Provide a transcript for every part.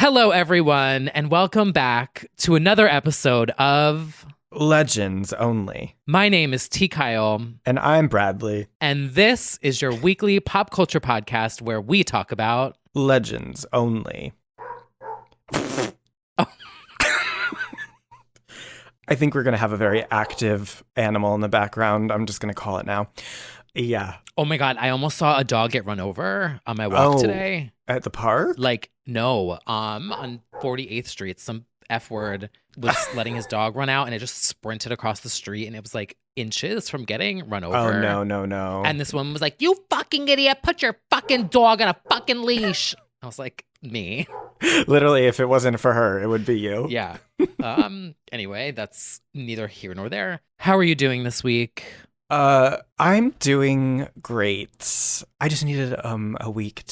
Hello, everyone, and welcome back to another episode of Legends Only. My name is T. Kyle. And I'm Bradley. And this is your weekly pop culture podcast where we talk about Legends Only. Oh. I think we're going to have a very active animal in the background. I'm just going to call it now. Yeah. Oh my God, I almost saw a dog get run over on my walk today. At the park? No, on 48th Street, some F word was letting his dog run out and it just sprinted across the street and it was like inches from getting run over. Oh, no. And this woman was like, "You fucking idiot, put your fucking dog on a fucking leash." I was like, me? Literally, if it wasn't for her, it would be you. Yeah. Anyway, that's neither here nor there. How are you doing this week? I'm doing great. I just needed a week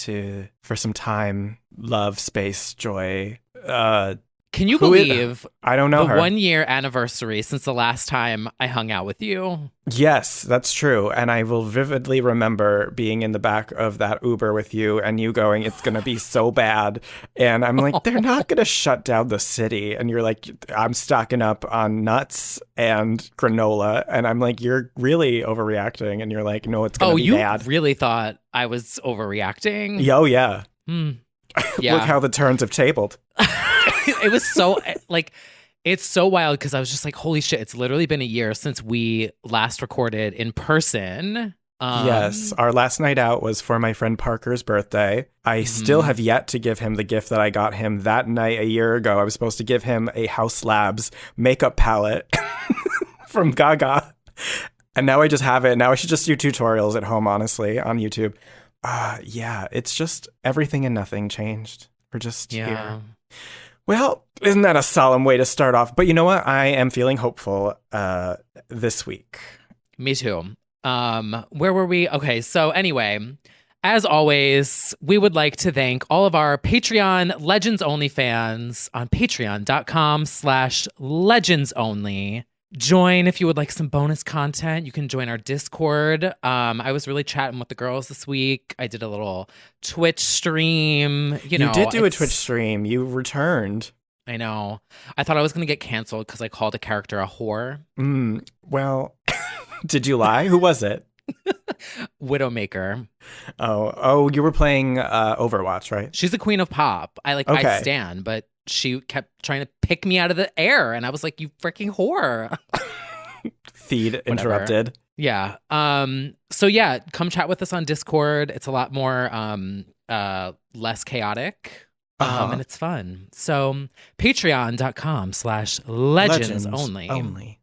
for some time, love, space, joy. Can you believe I don't know the her. 1 year anniversary since the last time I hung out with you? Yes, that's true. And I will vividly remember being in the back of that Uber with you and you going, "It's going to be so bad." And I'm like, "They're not going to shut down the city." And you're like, "I'm stocking up on nuts and granola." And I'm like, "You're really overreacting." And you're like, "No, it's going to be bad." Oh, you really thought I was overreacting? Oh, yeah. Yeah. Look how the turns have tabled. It was so, it's so wild because I was just like, holy shit, it's literally been a year since we last recorded in person. Yes, our last night out was for my friend Parker's birthday. I still have yet to give him the gift that I got him that night a year ago. I was supposed to give him a House Labs makeup palette from Gaga. And now I just have it. Now I should just do tutorials at home, honestly, on YouTube. Yeah, it's just everything and nothing changed. We're just here. Well, isn't that a solemn way to start off? But you know what? I am feeling hopeful this week. Me too. Where were we? Okay, so anyway, as always, we would like to thank all of our Patreon Legends Only fans on patreon.com/legendsonly. Join if you would like some bonus content. You can join our Discord. I was really chatting with the girls this week. I did a little Twitch stream. You did do a Twitch stream. You returned. I know. I thought I was going to get canceled because I called a character a whore. Well, did you lie? Who was it? Widowmaker. Oh, you were playing Overwatch, right? She's the queen of pop. I stan, but she kept trying to pick me out of the air, and I was like, "You freaking whore!" Feed interrupted. Yeah. So yeah, come chat with us on Discord. It's a lot more less chaotic. And it's fun. So patreon.com/legends only.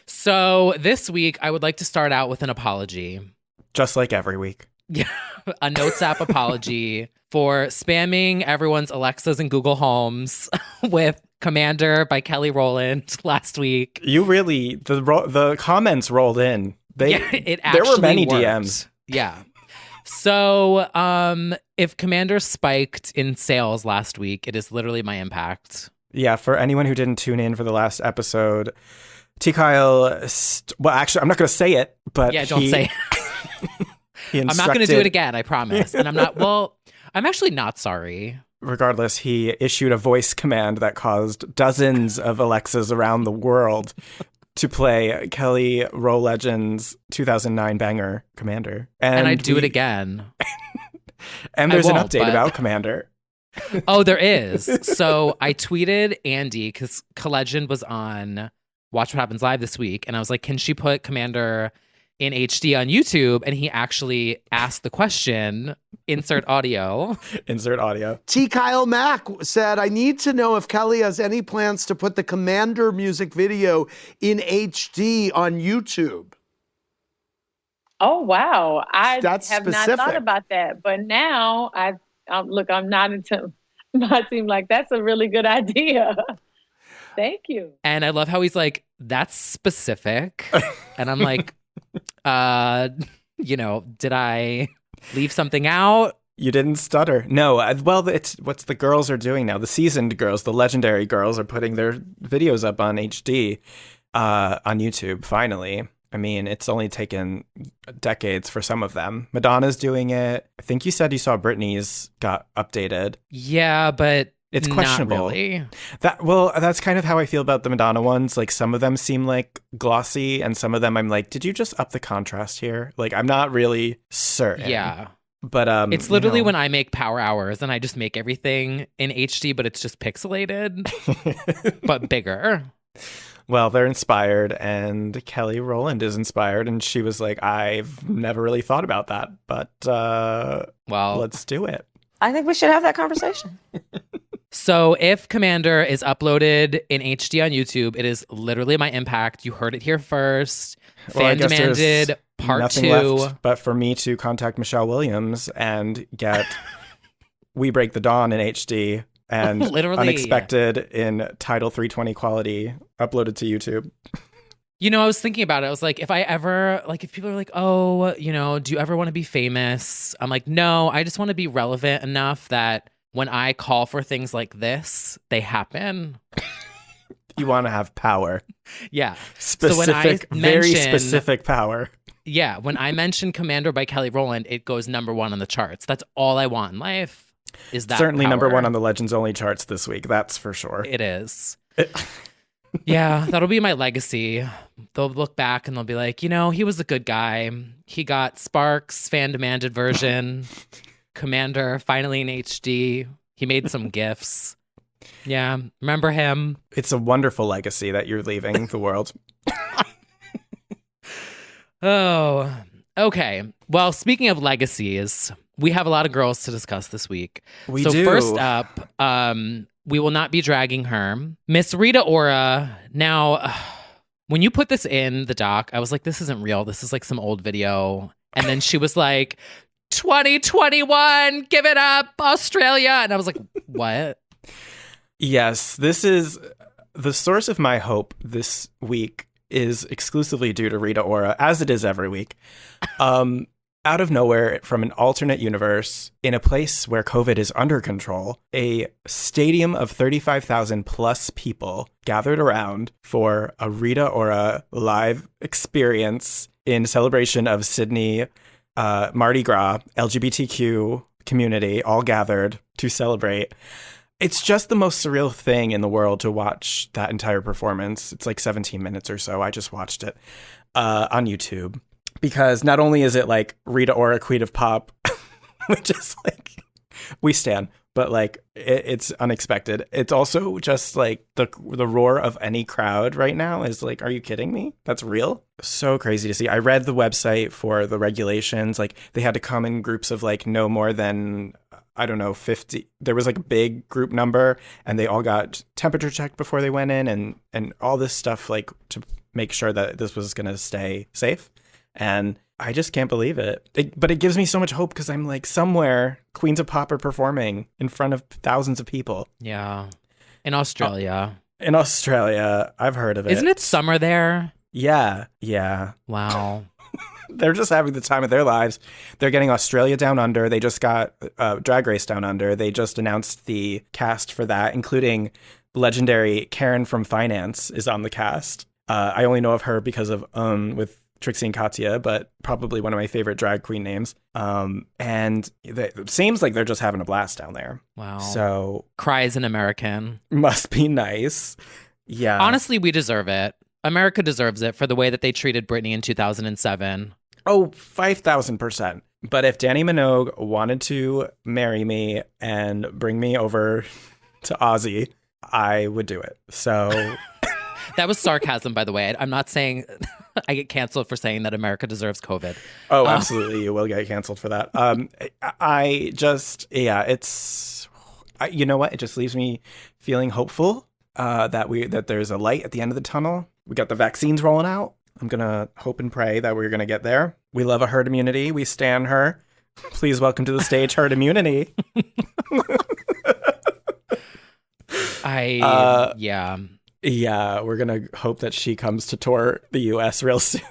So this week, I would like to start out with an apology. Just like every week. Yeah, a Notes app apology for spamming everyone's Alexas and Google Homes with Commander by Kelly Rowland last week. You really, the comments rolled in. It actually there were many worked. DMs. Yeah. So if Commander spiked in sales last week, it is literally my impact. Yeah, for anyone who didn't tune in for the last episode, T. Kyle, well, actually, I'm not going to say it, but yeah, don't say it. I'm not going to do it again, I promise. And I'm actually not sorry. Regardless, he issued a voice command that caused dozens of Alexas around the world to play Kelly Rowland's 2009 banger, Commander. And I'd do it again. And there's an update about Commander. Oh, there is. So I tweeted Andy because Collegend was on Watch What Happens Live this week. And I was like, can she put Commander in HD on YouTube? And he actually asked the question, insert audio. Insert audio. T. Kyle Mack said, "I need to know if Kelly has any plans to put the Commander music video in HD on YouTube." Oh, wow. I That's have specific. not thought about that. But now, I'm nodding to my team like, that's a really good idea. Thank you. And I love how he's like, that's specific. And I'm like, did I leave something out? You didn't stutter. No, well, it's what the girls are doing now. The seasoned girls, the legendary girls, are putting their videos up on HD on YouTube, finally. I mean, it's only taken decades for some of them. Madonna's doing it. I think you said you saw Britney's got updated. Yeah, but It's Not questionable. really. That's kind of how I feel about the Madonna ones. Like some of them seem like glossy, and some of them I'm like, did you just up the contrast here? Like I'm not really certain. Yeah. But It's literally when I make Power Hours and I just make everything in HD, but it's just pixelated, but bigger. Well, they're inspired, and Kelly Rowland is inspired, and she was like, I've never really thought about that, but Well, let's do it. I think we should have that conversation. so if Commander is uploaded in HD on YouTube, it is literally my impact. You heard it here first. Well, I Fan guess there's demanded part nothing 2. left but for me to contact Michelle Williams and get We Break the Dawn in HD and Literally. Unexpected in Tidal 320 quality uploaded to YouTube. You know, I was thinking about it. I was like, if I ever, like, if people are like, oh, you know, do you ever want to be famous? I'm like, no, I just want to be relevant enough that when I call for things like this, they happen. You want to have power. Yeah. Specific, very specific power. Yeah. When I mention Commander by Kelly Rowland, it goes number 1 on the charts. That's all I want in life is that Certainly power. number 1 on the Legends Only charts this week. That's for sure. It is. Yeah, that'll be my legacy. They'll look back and they'll be like, you know, he was a good guy. He got Sparks, fan demanded version, Commander, finally in HD. He made some gifts. Yeah, remember him? It's a wonderful legacy that you're leaving the world. Oh, okay. Well, speaking of legacies, we have a lot of girls to discuss this week. We so do. First up, we will not be dragging her. Miss Rita Ora. Now, when you put this in the doc, I was like, this isn't real. This is like some old video. And then she was like, 2021, give it up, Australia. And I was like, what? Yes, this is the source of my hope this week is exclusively due to Rita Ora, as it is every week. Out of nowhere, from an alternate universe, in a place where COVID is under control, a stadium of 35,000 plus people gathered around for a Rita Ora live experience in celebration of Sydney, Mardi Gras, LGBTQ community, all gathered to celebrate. It's just the most surreal thing in the world to watch that entire performance. It's like 17 minutes or so. I just watched it on YouTube. Because not only is it like Rita Ora, Queen of Pop, which is like, we stan, but like it's unexpected. It's also just like the roar of any crowd right now is like, are you kidding me? That's real? So crazy to see. I read the website for the regulations. Like they had to come in groups of like no more than, I don't know, 50. There was like a big group number and they all got temperature checked before they went in and all this stuff like to make sure that this was going to stay safe. And I just can't believe it. But it gives me so much hope because I'm like somewhere Queens of Pop are performing in front of thousands of people. Yeah. In Australia. In Australia. I've heard of it. Isn't it summer there? Yeah. Yeah. Wow. They're just having the time of their lives. They're getting Australia Down Under. They just got Drag Race Down Under. They just announced the cast for that, including legendary Karen from Finance is on the cast. I only know of her because of with Trixie and Katya, but probably one of my favorite drag queen names. And it seems like they're just having a blast down there. Wow. So Cry is an American. Must be nice. Yeah. Honestly, we deserve it. America deserves it for the way that they treated Britney in 2007. Oh, 5,000%. But if Danny Minogue wanted to marry me and bring me over to Aussie, I would do it. So that was sarcasm, by the way. I'm not saying I get canceled for saying that America deserves COVID. Oh, absolutely. You will get canceled for that. I just, yeah, you know what? It just leaves me feeling hopeful that there's a light at the end of the tunnel. We got the vaccines rolling out. I'm going to hope and pray that we're going to get there. We love a herd immunity. We stan her. Please welcome to the stage, herd immunity. Yeah. Yeah, we're going to hope that she comes to tour the U.S. real soon.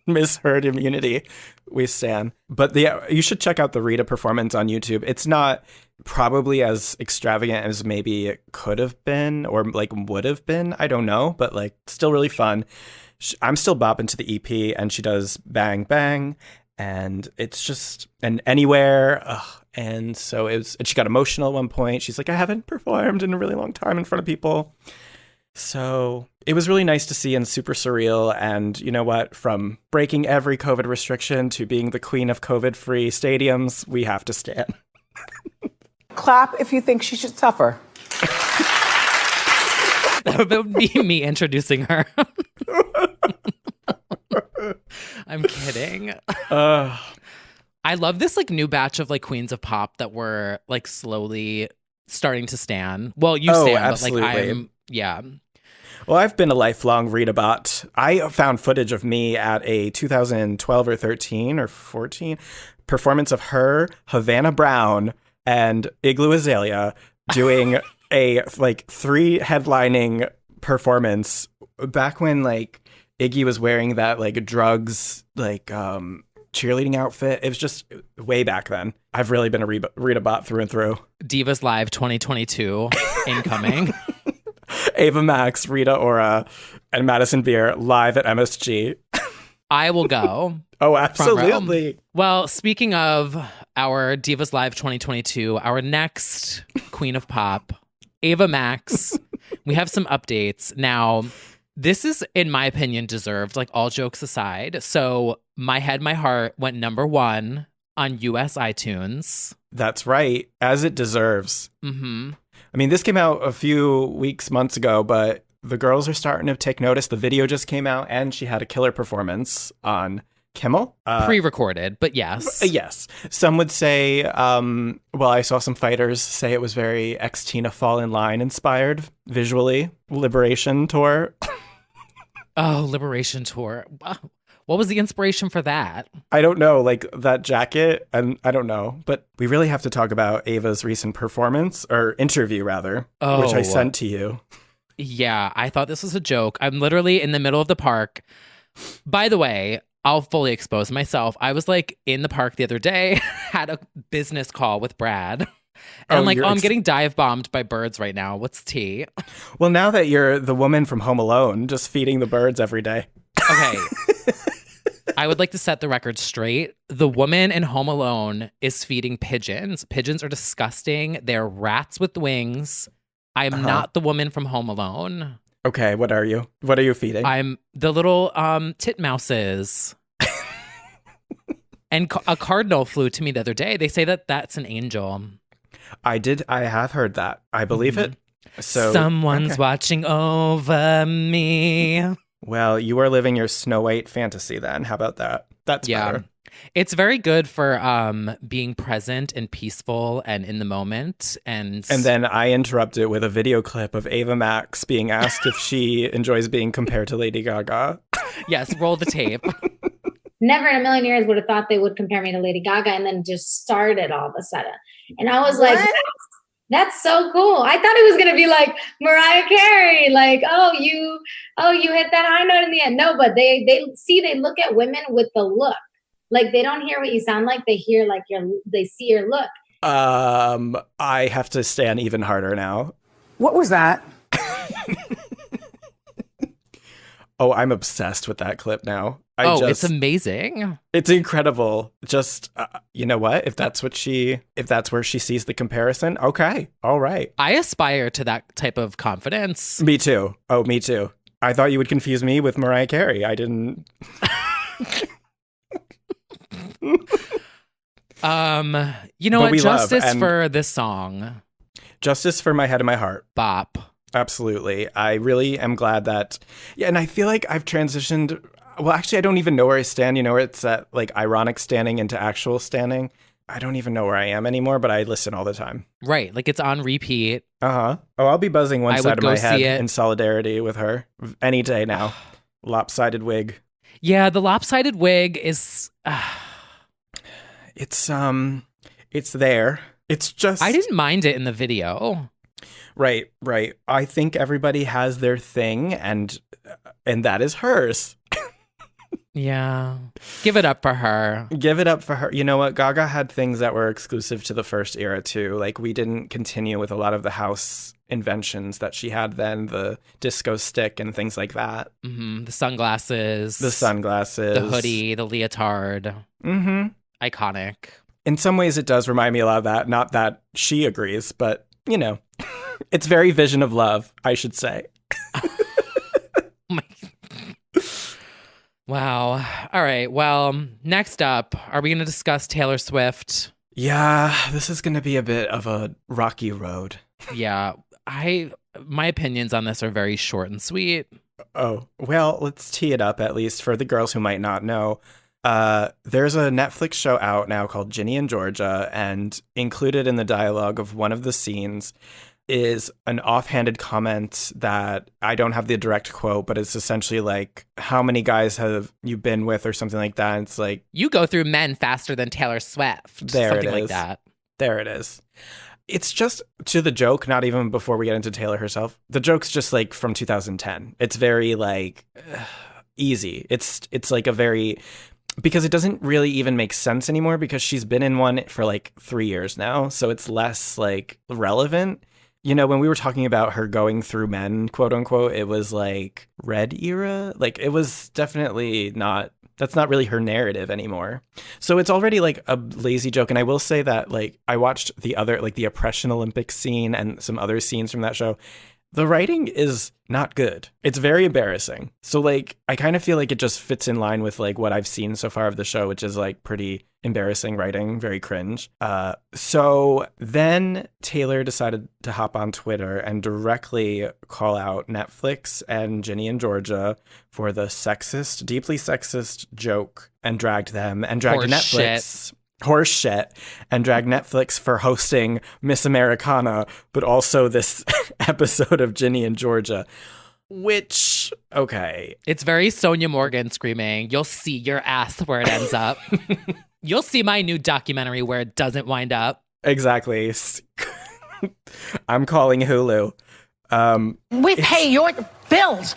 Miss Herd Immunity. We stan. But you should check out the Rita performance on YouTube. It's not probably as extravagant as maybe it could have been or like would have been. I don't know, but like still really fun. I'm still bopping to the EP and she does Bang Bang. And it's just, and Anywhere. And so and she got emotional at one point. She's like, I haven't performed in a really long time in front of people. So it was really nice to see and super surreal. And you know what? From breaking every COVID restriction to being the queen of COVID-free stadiums, we have to stand. Clap if you think she should suffer. That would be me introducing her. I'm kidding. I love this like new batch of like queens of pop that were like slowly starting to stan. Well, you stan, absolutely. but like yeah. Well, I've been a lifelong Rita bot. I found footage of me at a 2012 or 13 or 14 performance of her, Havana Brown, and Igloo Azalea doing a like 3 headlining performance back when like Iggy was wearing that like drugs like cheerleading outfit. It was just way back then. I've really been a Rita bot through and through. Divas Live 2022 incoming. Ava Max, Rita Ora, and Madison Beer live at MSG. I will go. Oh, absolutely. Well, speaking of our Divas Live 2022, our next queen of pop, Ava Max, we have some updates. Now, this is, in my opinion, deserved, like all jokes aside. So My Head, My Heart went #1 on US iTunes. That's right, as it deserves. Mm-hmm. I mean, this came out a few months ago, but the girls are starting to take notice. The video just came out, and she had a killer performance on Kimmel. Pre-recorded, but yes. Yes. Some would say, well, I saw some fighters say it was very ex-Tina Fall in Line inspired visually. Liberation Tour. Oh, Liberation Tour. What was the inspiration for that? I don't know, like that jacket, and I don't know. But we really have to talk about Ava's recent performance, or interview rather, which I sent to you. Yeah, I thought this was a joke. I'm literally in the middle of the park. By the way, I'll fully expose myself. I was like in the park the other day, had a business call with Brad. And I'm like, I'm getting dive bombed by birds right now. What's tea? Well, now that you're the woman from Home Alone, just feeding the birds every day. Okay. I would like to set the record straight. The woman in Home Alone is feeding pigeons. Pigeons are disgusting. They're rats with wings. I am not the woman from Home Alone. Okay, what are you? What are you feeding? I'm the little titmouses. And a cardinal flew to me the other day. They say that that's an angel. I have heard that. I believe it. So someone's watching over me. Well, you are living your Snow White fantasy then. How about that? That's better. It's very good for being present and peaceful and in the moment. And then I interrupt it with a video clip of Ava Max being asked if she enjoys being compared to Lady Gaga. Yes, roll the tape. Never in a million years would have thought they would compare me to Lady Gaga, and then just started all of a sudden. And I was like, that's so cool. I thought it was going to be like Mariah Carey, like, oh, you hit that high note in the end. No, but they look at women with the look. Like, they don't hear what you sound like. They hear like they see your look. I have to stand even harder now. What was that? Oh, I'm obsessed with that clip now. It's amazing. It's incredible. Just, you know what? If that's where she sees the comparison, okay. All right. I aspire to that type of confidence. Me too. Oh, me too. I thought you would confuse me with Mariah Carey. I didn't. You know what? Justice for this song. Justice for My Head and My Heart. Bop. Absolutely. I really am glad that, and I feel like I've transitioned. Well, actually, I don't even know where I stand. You know, where it's at like ironic standing into actual standing. I don't even know where I am anymore, but I listen all the time. Right. Like it's on repeat. Oh, I'll be buzzing one side of my head in solidarity with her any day now. Lopsided wig. Yeah, the lopsided wig is... It's there. It's just... I didn't mind it in the video. Right. I think everybody has their thing, and that is hers. Yeah. Give it up for her. Give it up for her. You know what? Gaga had things that were exclusive to the first era, too. Like, we didn't continue with a lot of the house inventions that she had then, the disco stick and things like that. Mm-hmm. The sunglasses. The hoodie, the leotard. Mm-hmm. Iconic. In some ways, it does remind me a lot of that. Not that she agrees, but, you know, it's very Vision of Love, I should say. Wow. All right. Well, next up, are we going to discuss Taylor Swift? Yeah, this is going to be a bit of a rocky road. Yeah. My opinions on this are very short and sweet. Oh, well, let's tee it up, at least for the girls who might not know. There's a Netflix show out now called Ginny and Georgia, and included in the dialogue of one of the scenes is an offhanded comment that I don't have the direct quote, but it's essentially like, how many guys have you been with or something like that? And it's like, you go through men faster than Taylor Swift. There something it is. like that. There it is. It's just to the joke, not even before we get into Taylor herself. The joke's just like from 2010. It's very like easy. It's like a very, because it doesn't really even make sense anymore because she's been in one for like 3 years now. So it's less like relevant. You know, when we were talking about her going through men, quote unquote, it was like red era. Like it was definitely not, that's not really her narrative anymore. So it's already like a lazy joke. And I will say that like I watched the other, like the Oppression Olympics scene and some other scenes from that show. The writing is not good. It's very embarrassing. So like I kind of feel like it just fits in line with like what I've seen so far of the show, which is like pretty embarrassing writing, very cringe. So then Taylor decided to hop on Twitter and directly call out Netflix and Ginny and Georgia for the sexist, deeply sexist joke and dragged them and dragged Netflix. Horse shit, and dragged Netflix for hosting Miss Americana, but also this episode of Ginny and Georgia, which, okay. It's very Sonia Morgan screaming, "You'll see your ass where it ends up." You'll see my new documentary where it doesn't wind up. Exactly. I'm calling Hulu. We pay your bills.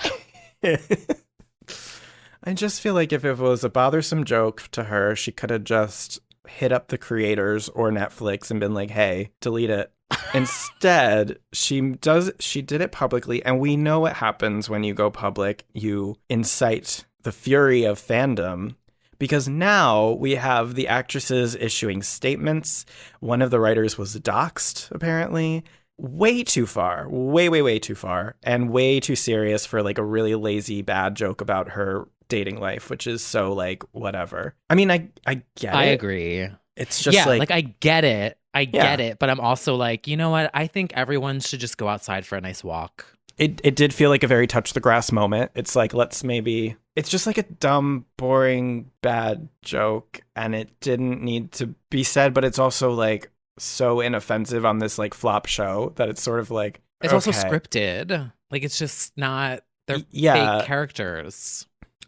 I just feel like if it was a bothersome joke to her, she could have just hit up the creators or Netflix and been like, hey, delete it. Instead, she did it publicly, and we know what happens when you go public. You incite the fury of fandom, because now we have the actresses issuing statements. One of the writers was doxxed, apparently. Way too far, way too far, and way too serious for like a really lazy, bad joke about her dating life, which is so like whatever. I mean, I get it. I agree. It's just like I get it. I get it, but I'm also like, you know what? I think everyone should just go outside for a nice walk. It did feel like a very touch the grass moment. It's like, it's just like a dumb, boring, bad joke, and it didn't need to be said, but it's also like so inoffensive on this like flop show that it's sort of like, it's also scripted. Like it's just not, they're fake characters.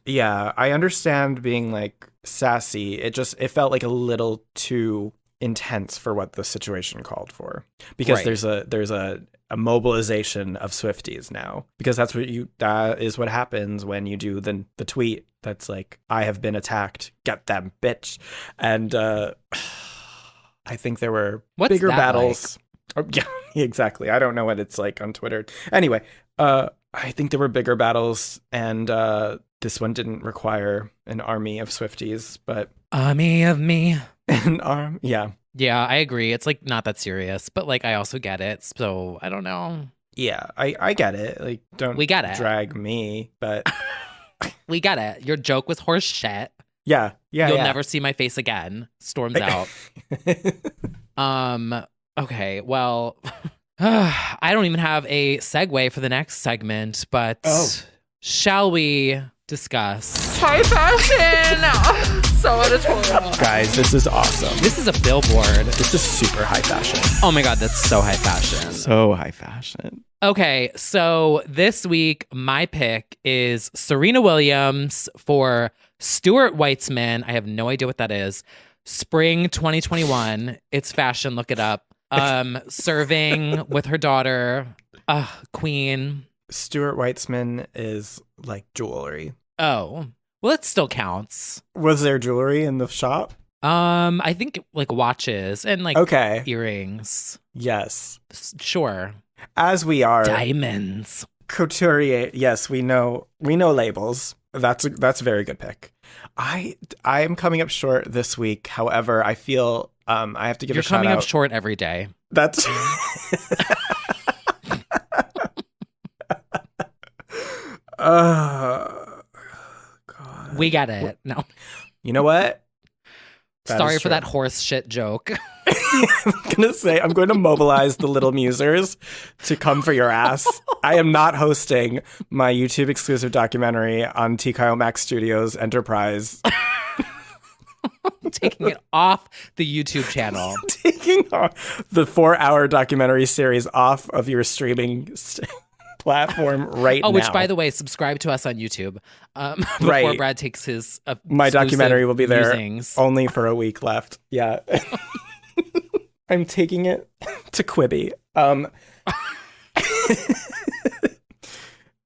Yeah, I understand being like sassy. It felt like a little too intense for what the situation called for, because there's a mobilization of Swifties now, because that is what happens when you do the tweet that's like, I have been attacked, get them, bitch. And I think there were bigger battles. Like? Oh, yeah, exactly. I don't know what it's like on Twitter. Anyway, I think there were bigger battles, and this one didn't require an army of Swifties, but army of me. An arm, yeah. Yeah, I agree. It's like not that serious, but like I also get it. So I don't know. Yeah, I get it. Like, don't we get it. Drag me, but we get it. Your joke was horse shit. Yeah. You'll never see my face again. Storms out. Okay, well, I don't even have a segue for the next segment, but shall we discuss high fashion? So editorial. Guys, this is awesome. This is a billboard. This is super high fashion. Oh my God, that's so high fashion. So high fashion. Okay, so this week, my pick is Serena Williams for Stuart Weitzman. I have no idea what that is. Spring 2021. It's fashion. Look it up. Serving with her daughter, Queen. Stuart Weitzman is like jewelry. Oh, well, it still counts. Was there jewelry in the shop? I think like watches and like earrings. Yes. Sure. As we are diamonds. Couturier. Yes, we know labels. That's a very good pick. I am coming up short this week. However, I feel I have to give You're a shout out. coming up short every day. That's God. We get it. No. You know what? Sorry for that horse shit joke. I'm going to mobilize the Little Musers to come for your ass. I am not hosting my YouTube exclusive documentary on T. Kyle Max Studios Enterprise. Taking it off the YouTube channel. Taking the 4-hour documentary series off of your streaming platform right now. Oh, which, by the way, subscribe to us on YouTube. Before Brad takes his my documentary will be there musings. Only for a week left. Yeah. I'm taking it to Quibi. I'm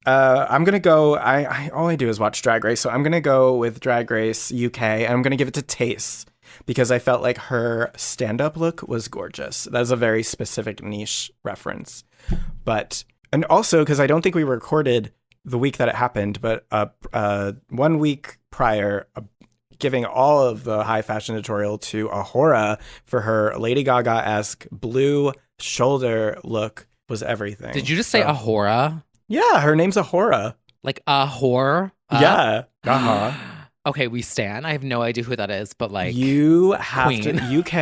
gonna go. I all I do is watch Drag Race, so I'm gonna go with Drag Race UK, and I'm gonna give it to Tace because I felt like her stand-up look was gorgeous. That's a very specific niche reference, and also because I don't think we recorded the week that it happened, but 1 week prior. Giving all of the high fashion tutorial to Ahura for her Lady Gaga-esque blue shoulder look was everything. Did you just say Ahura? Yeah, her name's Ahura. Like a whore? Yeah. Uh-huh. Okay, we stan. I have no idea who that is, but like you have Queen. to. UK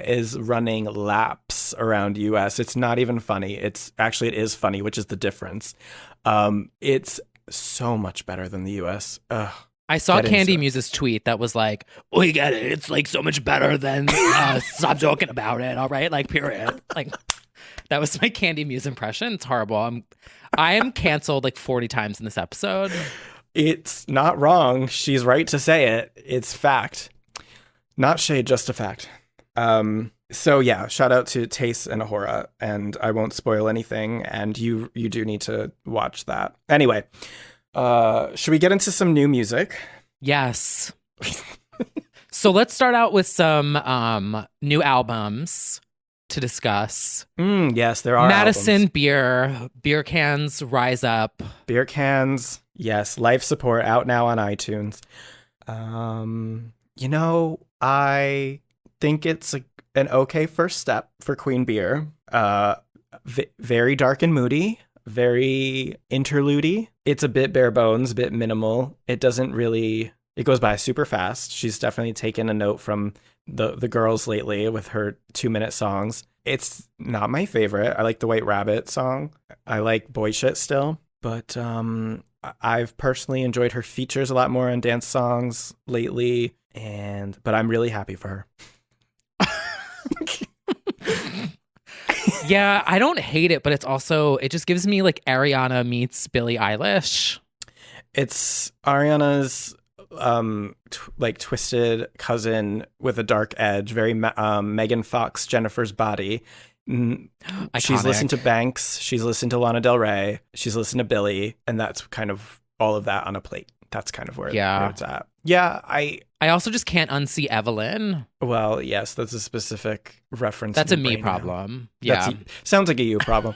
is running laps around US. It's not even funny. It is funny, which is the difference. It's so much better than the US. Ugh. I saw Candy Muse's tweet that was like, we get it. It's like so much better than stop joking about it. All right. Like, period. Like, that was my Candy Muse impression. It's horrible. I am canceled like 40 times in this episode. It's not wrong. She's right to say it. It's fact. Not shade, just a fact. So yeah, shout out to Tace and Ahura, and I won't spoil anything. And you do need to watch that. Anyway. Should we get into some new music? Yes. So let's start out with some new albums to discuss. Yes, there are Madison albums. Beer Cans Rise Up. Beer Cans, yes, life support out now on iTunes. I think it's an okay first step for Queen Beer. Very dark and moody. Very interlude-y. It's a bit bare bones, a bit minimal. It goes by super fast. She's definitely taken a note from the girls lately with her 2-minute songs. It's not my favorite. I like the White Rabbit song. I like Boy Shit still. But I've personally enjoyed her features a lot more on dance songs lately. But I'm really happy for her. Yeah, I don't hate it, but it just gives me like Ariana meets Billie Eilish. It's Ariana's twisted cousin with a dark edge, very Megan Fox, Jennifer's Body. She's listened to Banks, she's listened to Lana Del Rey, she's listened to Billie, and that's kind of all of that on a plate. That's kind of where it's at. Yeah, I also just can't unsee Evelyn. Well, yes, that's a specific reference. That's a me problem. Now. Yeah. Sounds like a you problem.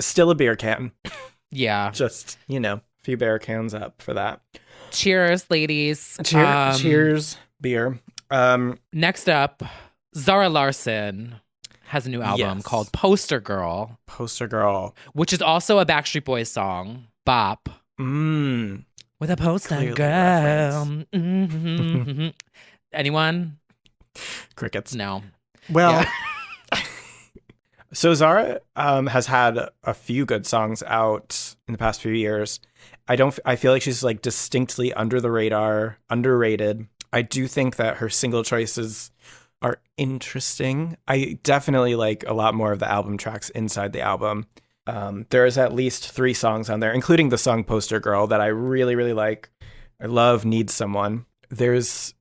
Still a beer can. Yeah. Just, a few beer cans up for that. Cheers, ladies. Cheers, beer. Next up, Zara Larsson has a new album called Poster Girl. Poster Girl. Which is also a Backstreet Boys song. Bop. With a poster Clearly girl. Mm-hmm. Anyone? Crickets. No. Well, so Zara has had a few good songs out in the past few years. I feel like she's like distinctly under the radar, underrated. I do think that her single choices are interesting. I definitely like a lot more of the album tracks inside the album. There is at least 3 songs on there, including the song Poster Girl that I really, really like. I love Need Someone. There's,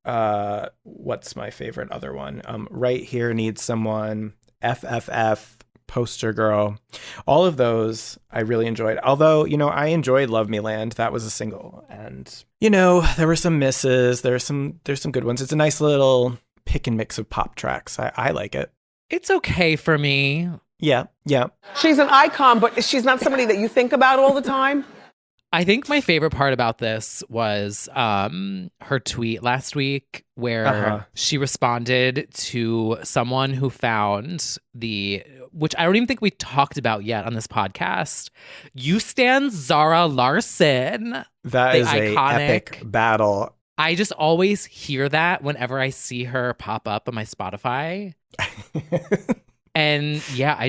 what's my favorite other one? Right Here, Need Someone, FFF, Poster Girl. All of those I really enjoyed. Although, I enjoyed Love Me Land. That was a single. And, there were some misses. There's some good ones. It's a nice little pick and mix of pop tracks. I like it. It's okay for me. Yeah. She's an icon, but she's not somebody that you think about all the time. I think my favorite part about this was her tweet last week where she responded to someone who found which I don't even think we talked about yet on this podcast. You stan Zara Larsson. That is an epic battle. I just always hear that whenever I see her pop up on my Spotify. And yeah,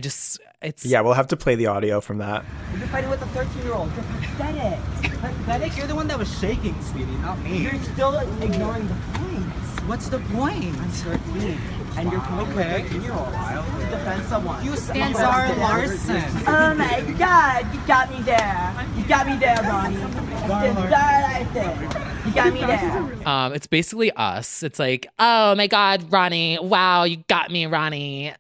we'll have to play the audio from that. You're fighting with a 13-year-old. You're pathetic. Pathetic? You're the one that was shaking, sweetie, not me. You're still ignoring the points. What's the point? I'm 13. And you're pointing with a 13-year-old. To defend someone. You stand Zara Larsson. Oh my God, you got me there. You got me there, Ronnie. You got me there. It's basically us. It's like, oh my God, Ronnie. Wow, you got me, Ronnie.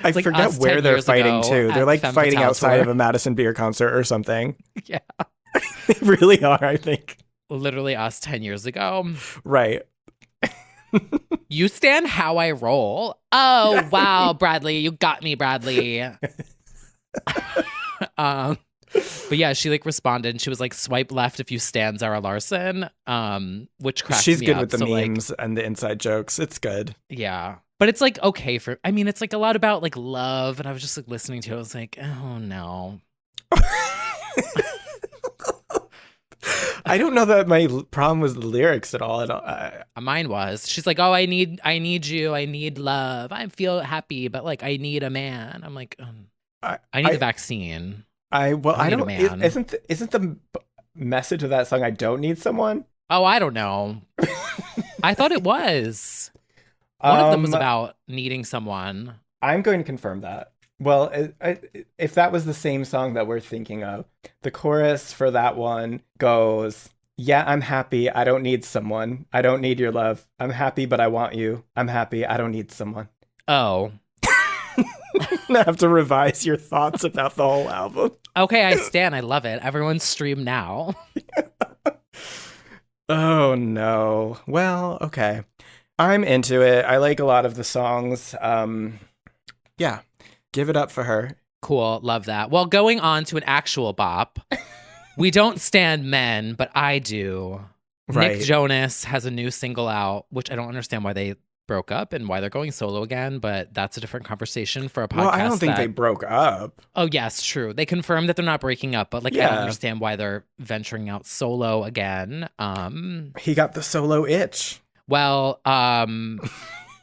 I forget where they're fighting too. They're like fighting outside of a Madison Beer concert or something. Yeah. They really are, I think. Literally us 10 years ago. Right. You stand how I roll. Oh, wow, Bradley. You got me, Bradley. But yeah, she like responded and she was like, swipe left if you stand Zara Larsson, which cracks me up. She's good with the memes and the inside jokes. It's good. Yeah. But it's like, okay it's like a lot about like love. And I was just like listening to it. I was like, oh no. I don't know that my problem was the lyrics at all. Mine was. She's like, oh, I need you. I need love. I feel happy, but like I need a man. I'm like, I need the vaccine. I don't. Man. Isn't the message of that song? I don't need someone. Oh, I don't know. I thought it was. One of them was about needing someone. I'm going to confirm that. Well, if that was the same song that we're thinking of, the chorus for that one goes, yeah, I'm happy. I don't need someone. I don't need your love. I'm happy, but I want you. I'm happy. I don't need someone. Oh. I have to revise your thoughts about the whole album. Okay, I stand. I love it. Everyone stream now. Oh, no. Well, okay. I'm into it. I like a lot of the songs. Yeah. Give it up for her. Cool. Love that. Well, going on to an actual bop. We don't stand men, but I do. Right. Nick Jonas has a new single out, which I don't understand why they broke up and why they're going solo again, but that's a different conversation for a podcast. Well, I don't think they broke up. Oh, yes, true. They confirmed that they're not breaking up, but like I don't understand why they're venturing out solo again. He got the solo itch. Well, I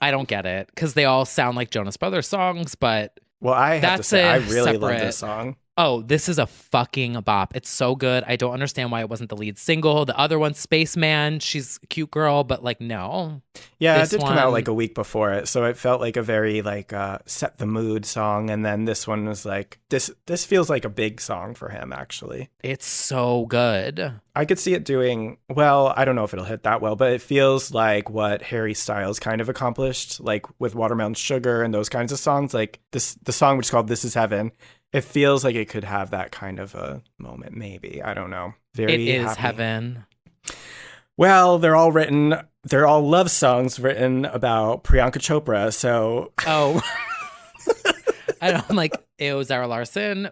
don't get it because they all sound like Jonas Brothers songs, but well, I have to say I really love this song. Oh, this is a fucking bop. It's so good. I don't understand why it wasn't the lead single. The other one, Spaceman, she's a cute girl, but like, no. Yeah, it did come out like a week before it, so it felt like a very like set the mood song. And then this one was like, this feels like a big song for him, actually. It's so good. I could see it doing, well, I don't know if it'll hit that well, but it feels like what Harry Styles kind of accomplished, like with Watermelon Sugar and those kinds of songs. Like the song which is called This Is Heaven. It feels like it could have that kind of a moment, maybe. I don't know. It is heaven. Well, they're all love songs written about Priyanka Chopra, so... Oh. I'm like, ew, Zara Larsson.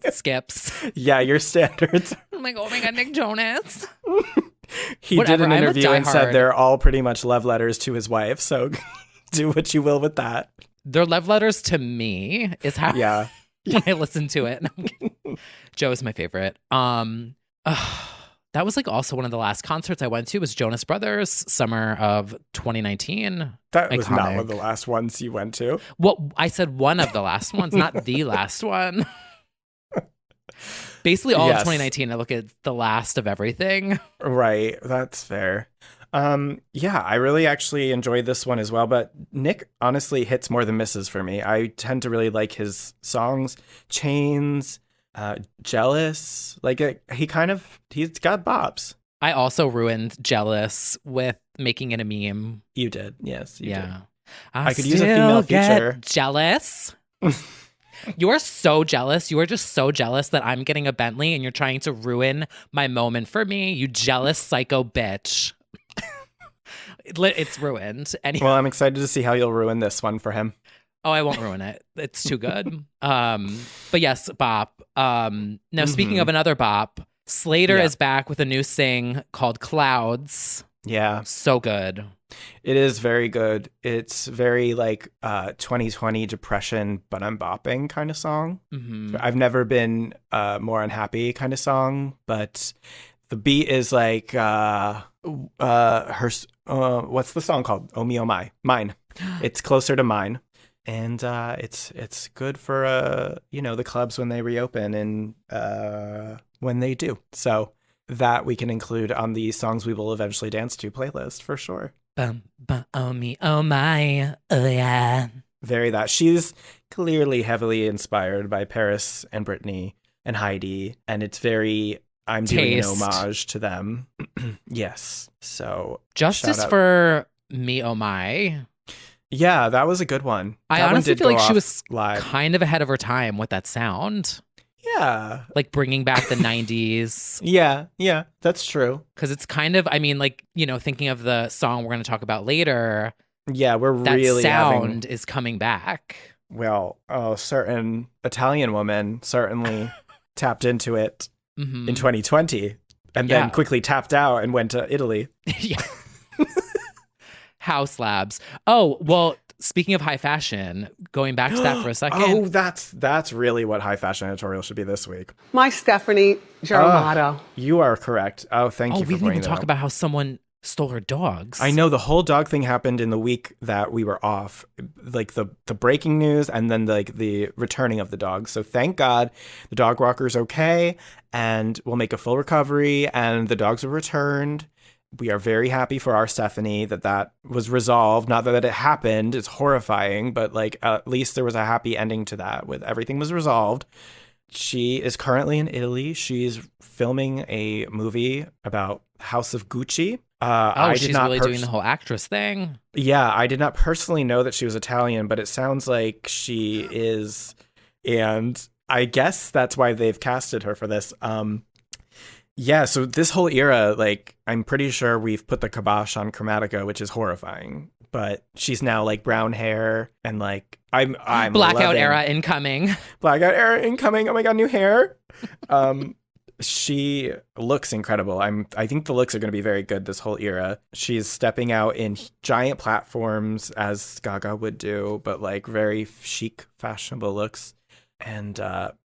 Skips. Yeah, your standards. I'm like, oh my God, Nick Jonas. He did an interview and said they're all pretty much love letters to his wife, so do what you will with that. They're love letters to me, is how... Yeah. When I listen to it. Joe is my favorite. That was like also one of the last concerts I went to was Jonas Brothers, summer of 2019. That was not one of the last ones you went to. Well, I said one of the last ones, not the last one. Basically all of 2019, I look at the last of everything. Right, that's fair. Yeah, I really actually enjoyed this one as well, but Nick honestly hits more than misses for me. I tend to really like his songs, Chains, Jealous. Like he's got bops. I also ruined Jealous with making it a meme. You did, yes, you did. I could use a female feature. Jealous. You are so jealous. You are just so jealous that I'm getting a Bentley and you're trying to ruin my moment for me. You jealous psycho bitch. It's ruined. Anyway. Well, I'm excited to see how you'll ruin this one for him. Oh, I won't ruin it. It's too good. But yes, bop. Now, speaking of another bop, Slater is back with a new sing called Clouds. Yeah. So good. It is very good. It's very like 2020 depression, but I'm bopping kind of song. Mm-hmm. I've never been more unhappy kind of song, but the beat is like her what's the song called? Oh Me Oh My. Mine. It's closer to mine. And it's good for the clubs when they reopen and when they do. So that we can include on the songs we will eventually dance to playlist for sure. Oh me, oh my, oh yeah. Very that. She's clearly heavily inspired by Paris and Britney and Heidi, and it's very I'm doing an homage to them. Yes. So justice for me, oh my. Yeah, that was a good one. I honestly feel like she was live. Kind of ahead of her time with that sound. Yeah. Like bringing back the 90s. Yeah, that's true. Because it's kind of, I mean, like, thinking of the song we're going to talk about later. Yeah, that really sound is coming back. Well, a certain Italian woman certainly tapped into it in 2020 and then quickly tapped out and went to Italy. Yeah. House labs. Oh, well, speaking of high fashion, going back to that for a second. Oh, that's really what high fashion editorial should be this week. My Stephanie Germano. You are correct. Oh, thank you for we didn't even talk out. about how someone stole her dogs. I know the whole dog thing happened in the week that we were off, like the breaking news and then like the returning of the dog. So thank God the dog walker's okay and we'll make a full recovery and the dogs were returned. We are very happy for our Stephanie that was resolved. Not that it happened. It's horrifying, but like at least there was a happy ending to that with everything was resolved. She is currently in Italy. She's filming a movie about House of Gucci. She's really doing the whole actress thing. Yeah, I did not personally know that she was Italian, but it sounds like she is. And I guess that's why they've casted her for this. Yeah, so this whole era, like, I'm pretty sure we've put the kibosh on Chromatica, which is horrifying. But she's now like brown hair and like I'm blackout era incoming. Blackout era incoming. Oh my God, new hair. She looks incredible. I think the looks are going to be very good this whole era. She's stepping out in giant platforms as Gaga would do, but like very chic, fashionable looks. And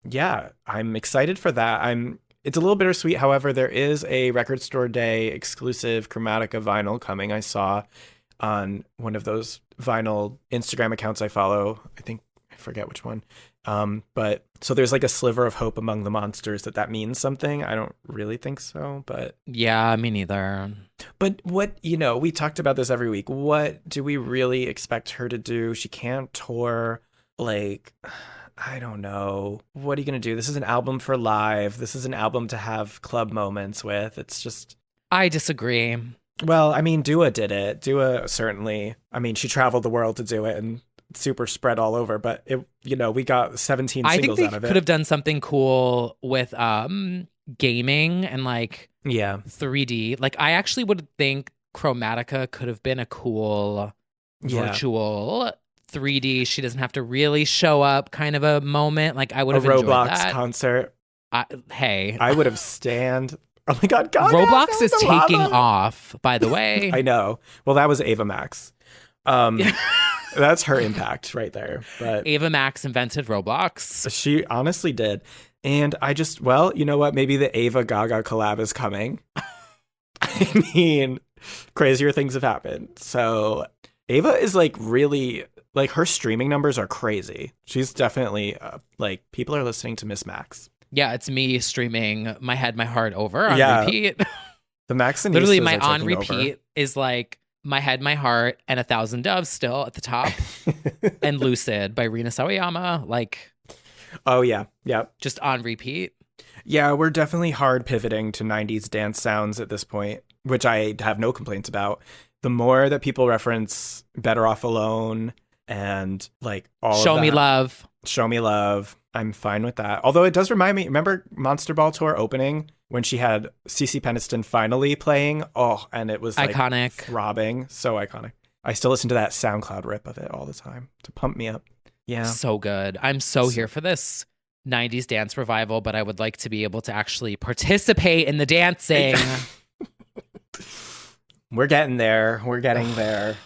yeah, I'm excited for that. It's a little bittersweet. However, there is a Record Store Day exclusive Chromatica vinyl coming. I saw on one of those vinyl Instagram accounts I follow. I forget which one. But so there's like a sliver of hope among the monsters that means something. I don't really think so, but yeah, me neither. But what, we talked about this every week. What do we really expect her to do? She can't tour. Like, I don't know. What are you going to do? This is an album for live. This is an album to have club moments with. It's just... I disagree. Well, I mean, Dua did it. Dua certainly... I mean, she traveled the world to do it and super spread all over. But, we got 17 singles out of it. I think they could have done something cool with gaming and, like, 3D. Like, I actually would think Chromatica could have been a cool virtual... 3D, she doesn't have to really show up kind of a moment. Like, I would have enjoyed Roblox that. concert. I would have stand. Oh my God, Gaga, Roblox is taking off, by the way. I know. Well, that was Ava Max. That's her impact right there. But Ava Max invented Roblox. She honestly did. And you know what? Maybe the Ava Gaga collab is coming. I mean, crazier things have happened. So Ava is like really... Like, her streaming numbers are crazy. She's definitely, people are listening to Miss Max. Yeah, it's me streaming My Head, My Heart over on repeat. The Max and literally my on repeat is like My Head, My Heart and 1,000 Doves still at the top. And Lucid by Rina Sawayama. Like, oh, yeah. Just on repeat. Yeah, we're definitely hard pivoting to 90s dance sounds at this point, which I have no complaints about. The more that people reference Better Off Alone... And like all Show Me Love. I'm fine with that. Although it does remind me, remember Monster Ball Tour opening? when she had CeCe Peniston finally playing. Oh, and it was like Iconic. throbbing. So iconic. I still listen to that SoundCloud rip of it all the time to pump me up. Yeah. So good. I'm so here for this 90s dance revival, but I would like to be able to actually participate in the dancing. We're getting there. We're getting there.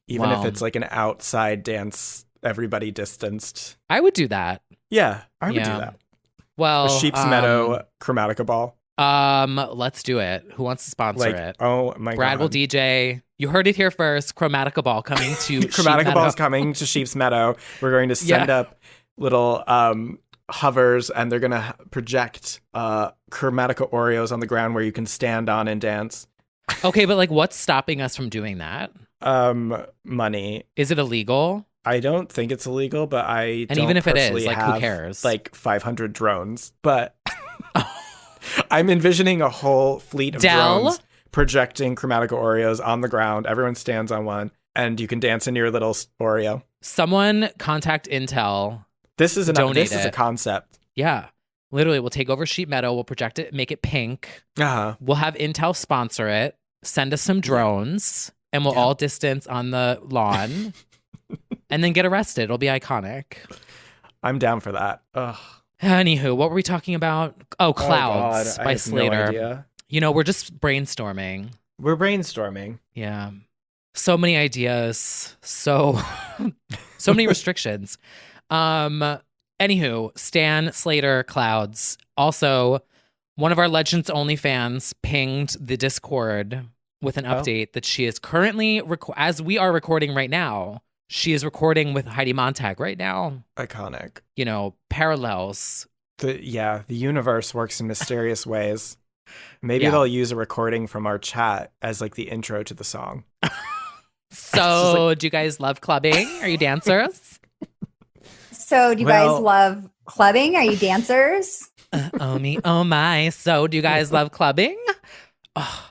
Even Wow. if it's like an outside dance, everybody distanced. I would do that. Yeah, I would do Yeah. that. Well, A Sheep's Meadow Chromatica ball. let's do it. Who wants to sponsor Like, it? oh my Brad God. will DJ. You heard it here first. Chromatica ball coming to Chromatica Sheep ball is Meadow. coming to Sheep's Meadow. We're going to send up little hovers, and they're going to project Chromatica Oreos on the ground where you can stand on and dance. Okay, but like, what's stopping us from doing that? Money. Is it illegal? I don't think it's illegal, but I And don't even if it is, personally like, who have, cares? like 500 drones, but I'm envisioning a whole fleet of Dell? drones projecting Chromatica Oreos on the ground. Everyone stands on one, and you can dance in your little Oreo. Someone contact Intel. This is Donate this is a it. concept. Yeah. Literally, we'll take over Sheep Meadow. We'll project it, make it pink. Uh-huh. We'll have Intel sponsor it, send us some drones, and we'll all distance on the lawn and then get arrested. It'll be iconic. I'm down for that. Ugh. Anywho, what were we talking about? Oh, Clouds God, I by have Slater. No idea. You know, we're just brainstorming. We're brainstorming. Yeah. So many ideas. So many restrictions. Anywho, Stan, Slater, Clouds. Also, one of our Legends Only fans pinged the Discord with an update that she is currently, as we are recording right now, she is recording with Heidi Montag right now. Iconic. You know, parallels. The universe works in mysterious ways. Maybe Yeah. they'll use a recording from our chat as like the intro to the song. So, do you guys love clubbing? Are you dancers? So, do you guys love clubbing? Are you dancers? Oh me, oh my. So, do you guys love clubbing? Oh,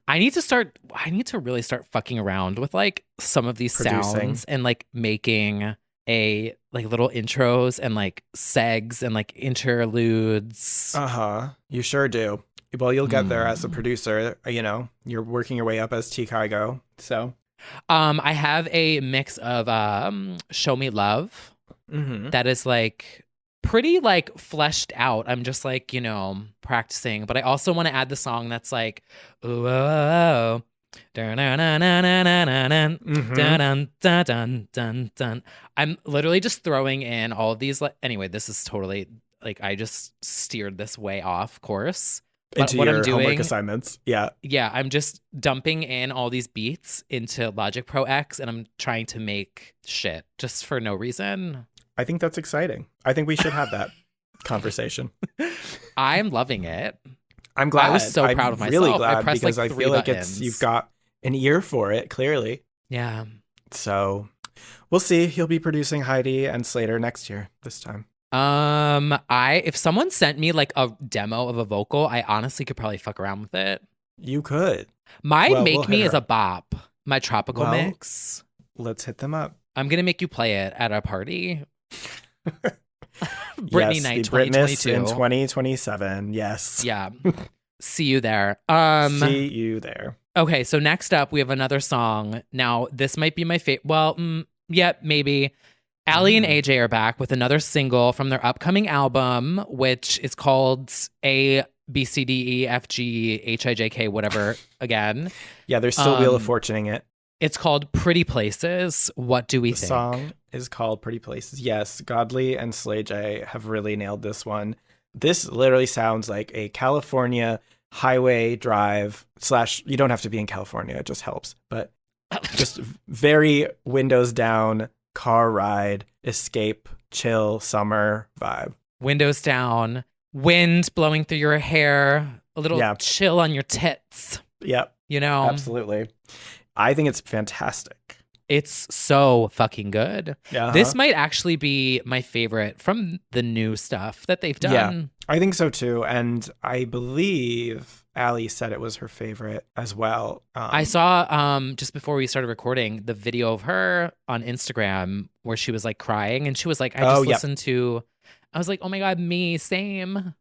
I need to really start fucking around with like some of these sounds and like making a like little intros and like segs and like interludes. You sure do. Well, you'll get there as a producer. You know, you're working your way up as T. Kygo. So, I have a mix of Show Me Love that is like pretty like fleshed out. I'm just like, you know, practicing, but I also want to add the song that's like, ooh, oh, I'm literally just throwing in all of these. Anyway, this is totally like I just steered this way off course. But into what your I'm doing, homework assignments. Yeah. Yeah, I'm just dumping in all these beats into Logic Pro X and I'm trying to make shit just for no reason. I think that's exciting. I think we should have that conversation. I'm loving it. I'm glad. I was so proud of myself. I'm really glad I pressed because like I 3 feel buttons. like you've got an ear for it, clearly. Yeah. So we'll see. You'll be producing Heidi and Slater next year this time. If someone sent me like a demo of a vocal, I honestly could probably fuck around with it. You could. My Well, Make we'll Me hit is her a bop. My tropical Well, mix. Let's hit them up. I'm gonna make you play it at a party. Britney yes, Night the Britness 2022 in 2027. Yes. Yeah. See you there. See you there. Okay, so next up we have another song. Now this might be my favorite. Well, yeah, maybe. Allie and AJ are back with another single from their upcoming album, which is called A B C D E F G H I J K whatever again. Yeah, they're still Wheel of Fortuning it. It's called Pretty Places. What do we The think? song is called Pretty Places. Yes, Godly and Slay J have really nailed this one. This literally sounds like a California highway drive / you don't have to be in California, it just helps. But just very windows down, car ride, escape, chill, summer vibe. Windows down, wind blowing through your hair, a little chill on your tits. Yep. You know? Absolutely. I think it's fantastic. It's so fucking good. Yeah. This might actually be my favorite from the new stuff that they've done. Yeah, I think so too. And I believe Allie said it was her favorite as well. I saw just before we started recording the video of her on Instagram where she was like crying and she was like, I just listened to, I was like, oh my God, me, same.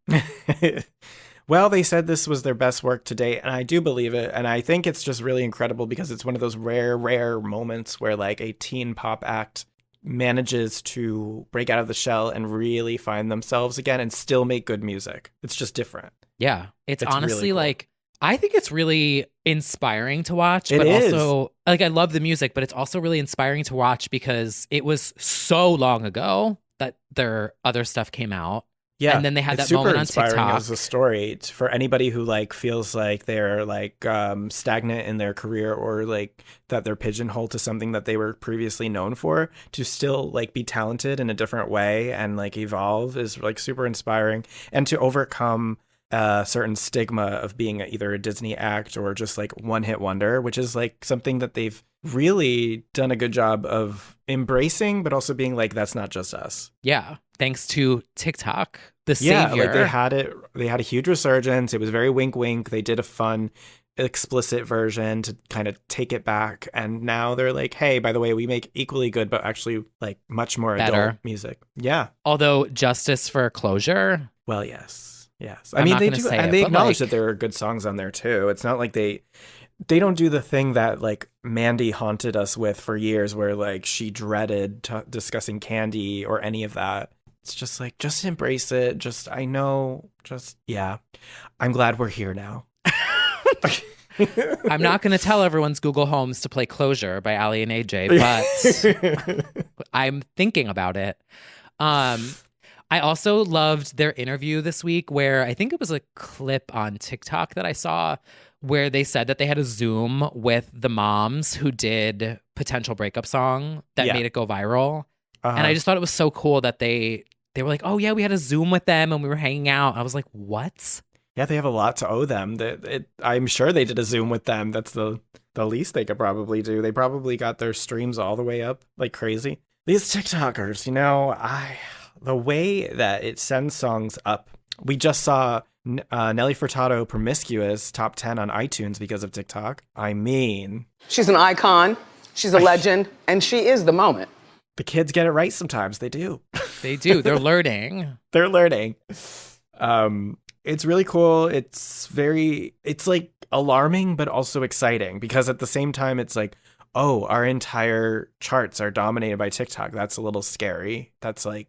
Well, they said this was their best work to date, and I do believe it. And I think it's just really incredible because it's one of those rare moments where like a teen pop act manages to break out of the shell and really find themselves again and still make good music. It's just different. Yeah. It's honestly really cool. like, I think it's really inspiring to watch, It but is. also like I love the music, but it's also really inspiring to watch because it was so long ago that their other stuff came out. Yeah, and then they had it's that moment on super inspiring TikTok. as a story for anybody who like feels like they're like stagnant in their career or like that they're pigeonholed to something that they were previously known for. To still like be talented in a different way and like evolve is like super inspiring, and to overcome a certain stigma of being either a Disney act or just like one hit wonder, which is like something that they've really done a good job of embracing, but also being like, that's not just us. Yeah. Thanks to TikTok, the Yeah, savior. like they had a huge resurgence. It was very wink wink. They did a fun explicit version to kind of take it back, and now they're like, hey, by the way, we make equally good but actually like much more Better adult music. Yeah. Although justice for closure. Well, yes. I I'm mean, not they gonna do, say and it, they but, acknowledge like- that there are good songs on there too. It's not like they don't do the thing that like Mandy haunted us with for years, where like she dreaded discussing Candy or any of that. It's just like, just embrace it. Yeah. I'm glad we're here now. I'm not going to tell everyone's Google Homes to play Closure by Ali and AJ, but I'm thinking about it. I also loved their interview this week where I think it was a clip on TikTok that I saw where they said that they had a Zoom with the moms who did Potential Breakup Song that made it go viral. And I just thought it was so cool that they were like, oh yeah, we had a Zoom with them and we were hanging out. I was like, what? Yeah, they have a lot to owe them. I'm sure they did a Zoom with them. That's the least they could probably do. They probably got their streams all the way up like crazy. These TikTokers, the way that it sends songs up. We just saw Nelly Furtado Promiscuous top 10 on iTunes because of TikTok. I mean, She's an icon, she's a legend, and she is the moment. the kids get it right sometimes. They do. They do. They're learning. They're learning. It's really cool. It's like alarming, but also exciting because at the same time, it's like, oh, our entire charts are dominated by TikTok. That's a little scary. That's like,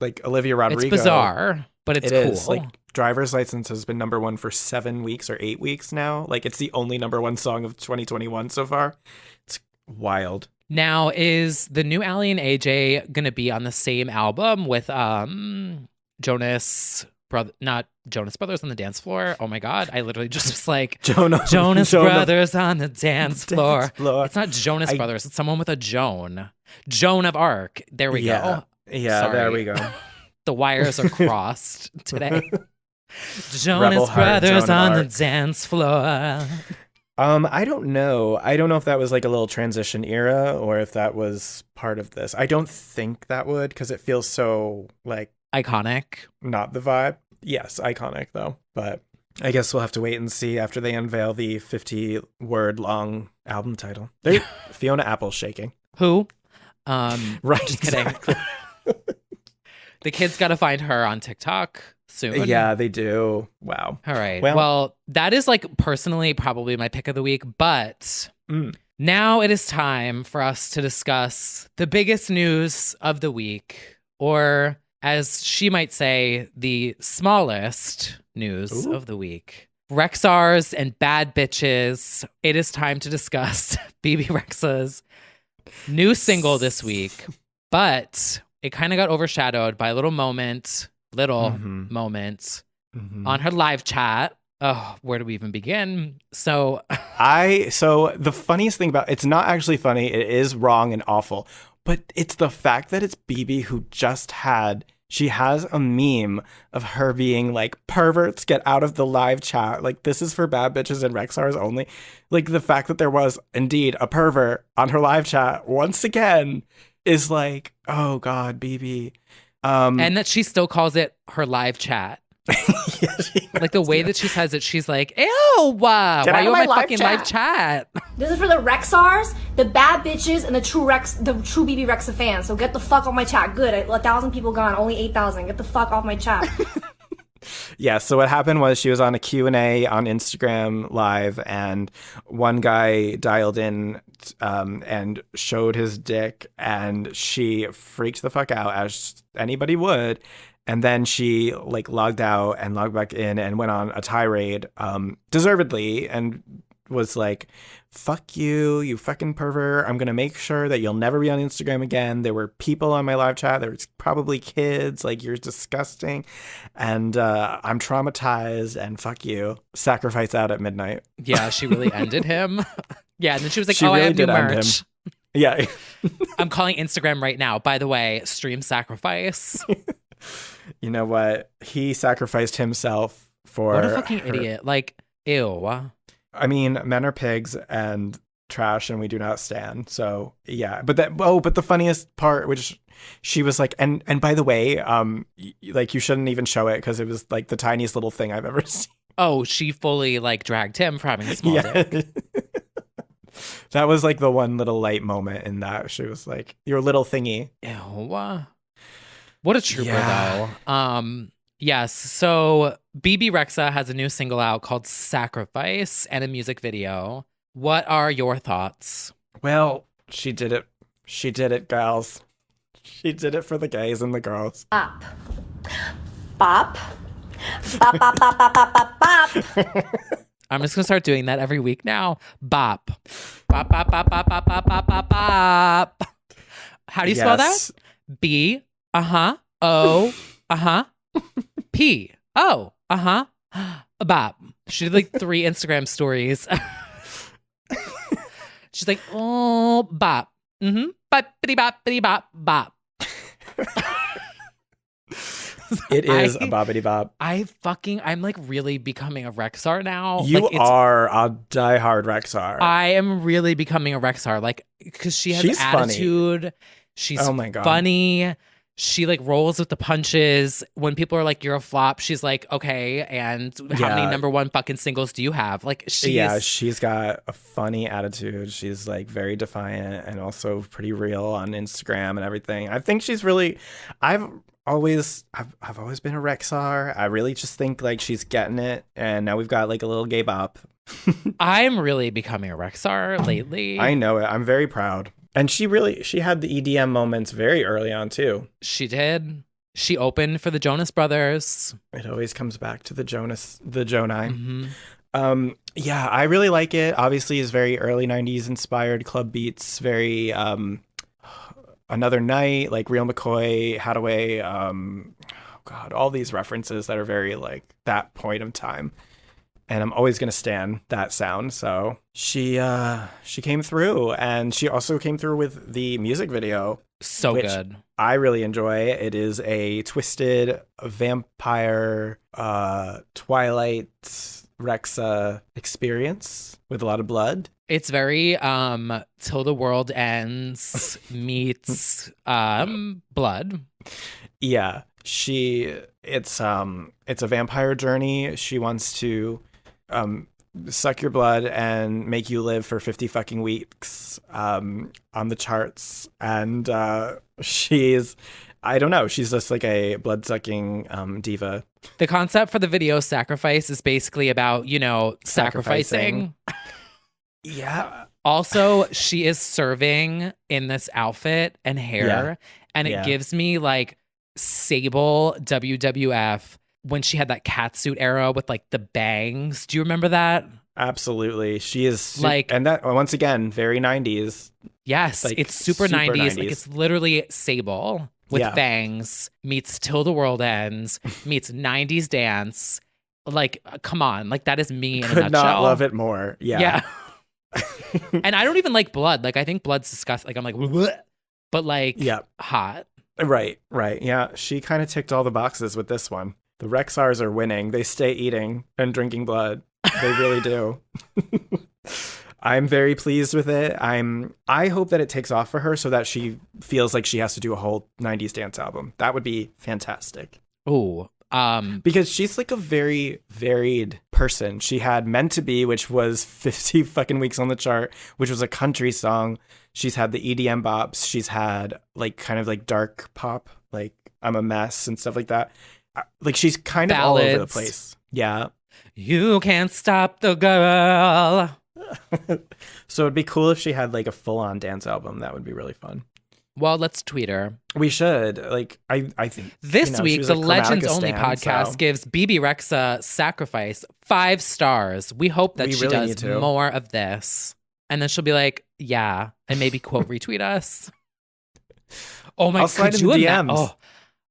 like Olivia Rodrigo. It's bizarre, but it's It cool. is. Like Driver's License has been number one for 7 weeks or 8 weeks now. Like it's the only number one song of 2021 so far. It's wild. Now, is the new Ali and AJ going to be on the same album with not Jonas Brothers on the dance floor? Oh my God. I literally just was like, Jonas Brothers on the dance floor. It's not Jonas Brothers. It's someone with a Joan. Joan of Arc. There we go. Yeah, Sorry. there we go. The wires are crossed today. Rebel Jonas Heart, Brothers Joan of on the Arc. dance floor. I don't know. I don't know if that was like a little transition era or if that was part of this. I don't think that would because it feels so like iconic. Not the vibe. Yes, iconic though. But I guess we'll have to wait and see after they unveil the 50-word long album title. Fiona Apple's shaking. Who? Right. Just kidding. Exactly. The kids got to find her on TikTok soon. Yeah, they do. Wow. All right. Well- Well, that is like personally probably my pick of the week, but now it is time for us to discuss the biggest news of the week, or as she might say, the smallest news of the week. Rexars and bad bitches. It is time to discuss Bebe Rexha's new single this week, but it kind of got overshadowed by a little moment on her live chat. Oh, where do we even begin? So the funniest thing about it's not actually funny. It is wrong and awful, but it's the fact that it's Bebe who she has a meme of her being like, perverts, get out of the live chat. Like, this is for bad bitches and Rexars only. Like, the fact that there was indeed a pervert on her live chat once again is like, oh God, Bebe. And that she still calls it her live chat. Like the way that she says it, she's like, ew, why are you on my fucking live chat? This is for the Rexars, the bad bitches, and the true Bebe Rexha fans. So get the fuck off my chat. Good, 1,000 people gone, only 8,000. Get the fuck off my chat. Yeah, so what happened was she was on a Q&A on Instagram Live, and one guy dialed in and showed his dick, and she freaked the fuck out, as anybody would. And then she like logged out and logged back in and went on a tirade, deservedly, and was like, fuck you, you fucking pervert. I'm going to make sure that you'll never be on Instagram again. There were people on my live chat. There was probably kids. Like, you're disgusting. And I'm traumatized, and fuck you. Sacrifice out at midnight. Yeah, she really ended him. Yeah, and then she was like, She I really have new did end him. merch. Yeah. I'm calling Instagram right now. By the way, stream sacrifice. You know what? He sacrificed himself for What a fucking her. idiot. Like, ew. I mean, men are pigs and trash, and we do not stand. So yeah, but the funniest part, which she was like, and by the way, like, you shouldn't even show it because it was like the tiniest little thing I've ever seen. Oh, she fully like dragged him for having a small dick. That was like the one little light moment in that. She was like, your little thingy. Ew. What a trooper, Yeah. though. Yes. So Bebe Rexha has a new single out called Sacrifice and a music video. What are your thoughts? Well, she did it. She did it, gals. She did it for the gays and the girls. Bop. Bop. Bop, bop, bop, bop, bop, bop, bop. I'm just gonna start doing that every week now. Bop. Bop, bop, bop, bop, bop, bop, bop, bop, bop. How do you spell that? B, O, P, O, bop. She did like 3 Instagram stories. She's like, oh, bop. Mm-hmm. Bop-bitty bop, bitty bop, bop. It is a boppity bop. I'm like really becoming a Rexar now. You like, are a diehard Rexar. I am really becoming a Rexar, like, because she's attitude. Funny. She's oh my God. funny. She like rolls with the punches. When people are like, "You're a flop," she's like, "Okay." And how many #1 fucking singles do you have? Like, she's got a funny attitude. She's like very defiant and also pretty real on Instagram and everything. I think she's really. I've always been a Rexar. I really just think like she's getting it, and now we've got like a little gay bop. I'm really becoming a Rexar lately. I know it. I'm very proud. And she had the EDM moments very early on too. She did. She opened for the Jonas Brothers. It always comes back to the Jonai. Mm-hmm. Yeah, I really like it. Obviously, it's very early 90s inspired club beats, very Another Night, like Real McCoy, Hadaway, God, all these references that are very like that point of time. And I'm always going to stand that sound. So she came through, and she also came through with the music video. So good. I really enjoy. It is a twisted vampire Twilight Rexha experience with a lot of blood. It's very Till the World Ends meets blood. Yeah. It's a vampire journey. She wants to suck your blood and make you live for 50 fucking weeks on the charts. And she's, I don't know, she's just like a blood-sucking diva. The concept for the video Sacrifice is basically about, sacrificing. Yeah. Also, she is serving in this outfit and hair, and it gives me like Sable WWF when she had that catsuit era with like the bangs. Do you remember that? Absolutely. She is like, and that once again, very 90s. Yes, like, it's super 90s. Like, it's literally Sable with bangs meets Till the World Ends meets 90s dance. Like, come on. Like, that is me in a nutshell. Could not love it more. Yeah. And I don't even like blood. Like, I think blood's disgusting. Like, I'm like, bleh. But like, hot. Right. Yeah. She kind of ticked all the boxes with this one. The Rexars are winning. They stay eating and drinking blood. They really do. I'm very pleased with it. I hope that it takes off for her so that she feels like she has to do a whole 90s dance album. That would be fantastic. Ooh. Because she's like a very varied person. She had Meant to Be, which was 50 fucking weeks on the chart, which was a country song. She's had the EDM bops. She's had like kind of like dark pop, like I'm a Mess and stuff like that. like she's kind of all over the Ballads. place. Yeah. You can't stop the girl. So it'd be cool if she had like a full-on dance album. That would be really fun. Well, let's tweet her. We should. Like, I think This she week, was the a Chromatica Legends Only stan, podcast so gives Bebe Rexha Sacrifice 5 stars. We hope that We she really need does to. more of this. And then she'll be like, yeah, and maybe quote retweet us. Oh my I'll God, slide could in you the imagine? DMs. Oh,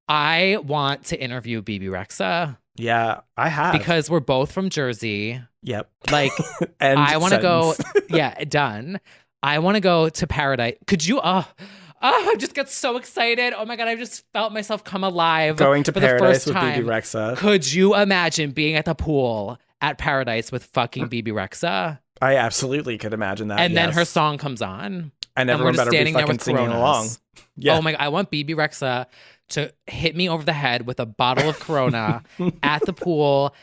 I want to interview Bebe Rexha Yeah, I have. because we're both from Jersey. Yep. Like, End I want to go. sentence. Yeah, done. I want to go to Paradise. Could you? I just got so excited. Oh my God, I just felt myself come alive. Going to for the Paradise first with time. Bebe Rexha. Could you imagine being at the pool at Paradise with fucking Bebe Rexha? I absolutely could imagine that. And then her yes. song comes on. And we're everyone just better be standing there fucking with singing Coronas. along. Yeah. Oh my God, I want Bebe Rexha to hit me over the head with a bottle of Corona at the pool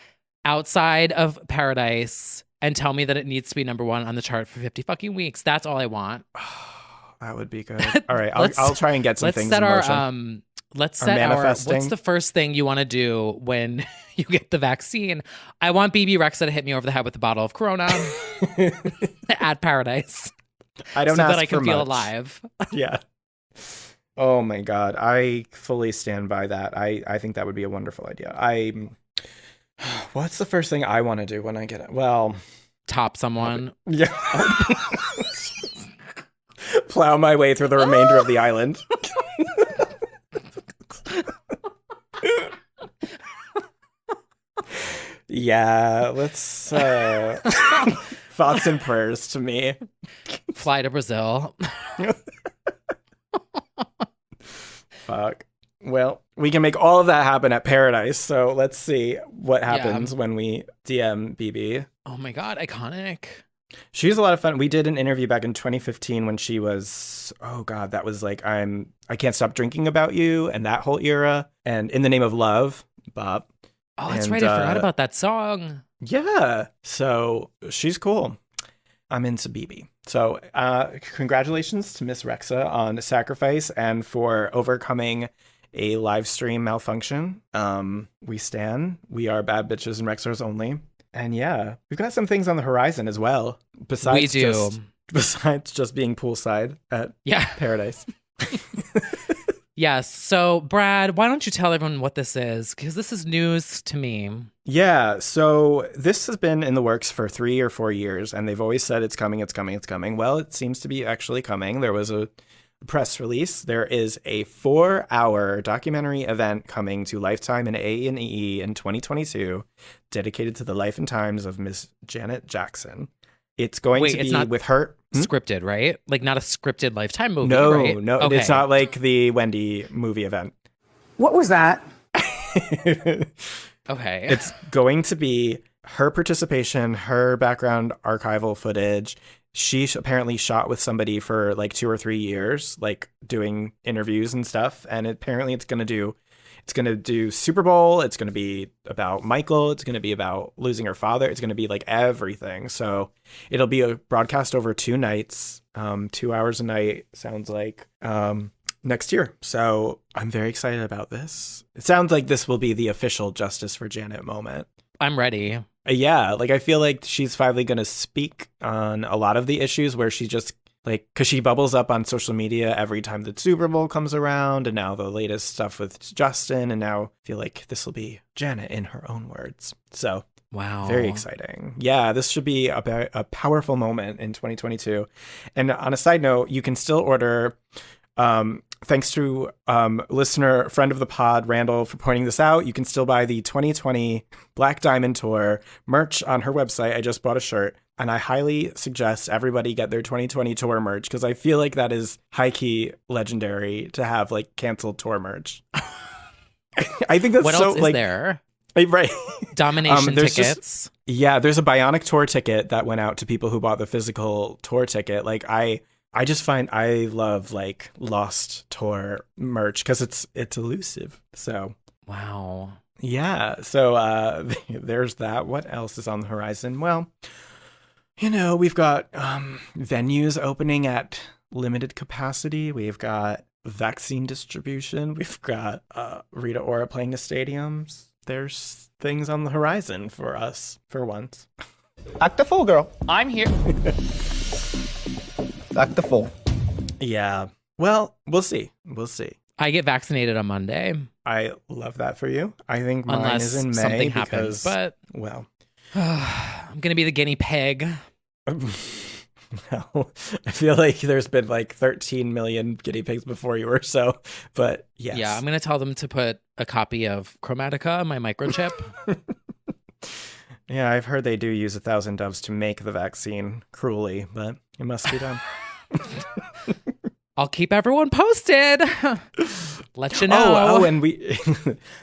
outside of Paradise and tell me that it needs to be number 1 on the chart for 50 fucking weeks. That's all I want. That would be good. All right, I'll try and get some let's things set in our motion. let's Our set our manifesting. what's the first thing you want to do when you get the vaccine? I want Bebe Rexha to hit me over the head with a bottle of Corona at Paradise. I don't so ask that I can for feel much. alive. Yeah. Oh my God, I fully stand by that. I think that would be a wonderful idea. What's the first thing I want to do when I get it? Well, Top someone. yeah. Plow my way through the remainder of the island. Yeah, let's thoughts and prayers to me. Fly to Brazil. Fuck. Well, we can make all of that happen at Paradise. So let's see what happens when we DM BB. Oh my God, iconic. She's a lot of fun. We did an interview back in 2015 when she was, oh God, that was like, I Can't Stop Drinking About You and that whole era. And In the Name of Love, Bob. Oh, that's right. I forgot about that song. Yeah. So she's cool. I'm into BB. So congratulations to Miss Rexha on Sacrifice and for overcoming a live stream malfunction. We stan. We are bad bitches and Rexers only. And yeah, we've got some things on the horizon as well. Besides just being poolside at Paradise. Yes. So, Brad, why don't you tell everyone what this is? Because this is news to me. Yeah. So this has been in the works for 3 or 4 years, and they've always said it's coming, it's coming, it's coming. Well, it seems to be actually coming. There was a press release. There is a 4-hour documentary event coming to Lifetime and A&E in 2022, dedicated to the life and times of Miss Janet Jackson. It's going to be with her. Scripted, right? Like not a scripted Lifetime movie, No, right? no. Okay. It's not like the Wendy movie event. What was that? Okay. It's going to be her participation, her background archival footage. She apparently shot with somebody for like 2 or 3 years, like doing interviews and stuff. And apparently it's going to do Super Bowl. It's going to be about Michael. It's going to be about losing her father. It's going to be like everything. So it'll be a broadcast over 2 nights, 2 hours a night. Sounds like next year. So I'm very excited about this. It sounds like this will be the official Justice for Janet moment. I'm ready. Yeah, like I feel like she's finally going to speak on a lot of the issues where she just like, because she bubbles up on social media every time the Super Bowl comes around, and now the latest stuff with Justin, and now I feel like this will be Janet in her own words. So wow, very exciting. Yeah, this should be a powerful moment in 2022. And on a side note, you can still order. Thanks to listener, friend of the pod, Randall, for pointing this out. You can still buy the 2020 Black Diamond Tour merch on her website. I just bought a shirt, and I highly suggest everybody get their 2020 tour merch because I feel like that is high-key legendary to have like canceled tour merch. I think that's what so else is like there? Right. Domination tickets. There's a Bionic tour ticket that went out to people who bought the physical tour ticket. Like I just find I love like lost tour merch because it's elusive. So wow. Yeah. So there's that. What else is on the horizon? Well, you know, we've got venues opening at limited capacity. We've got vaccine distribution. We've got Rita Ora playing the stadiums. There's things on the horizon for us, for once. Act the fool, girl. I'm here. Act the fool. Yeah. Well, we'll see. We'll see. I get vaccinated on Monday. I love that for you. I think mine Unless is in May something because, happens, but well, I'm gonna be the guinea pig. well, I feel like there's been like 13 million guinea pigs before you or so, but yes. Yeah, I'm gonna tell them to put a copy of Chromatica on my microchip. Yeah, I've heard they do use 1,000 doves to make the vaccine cruelly, but it must be done. I'll keep everyone posted. Let you know. Oh, and we.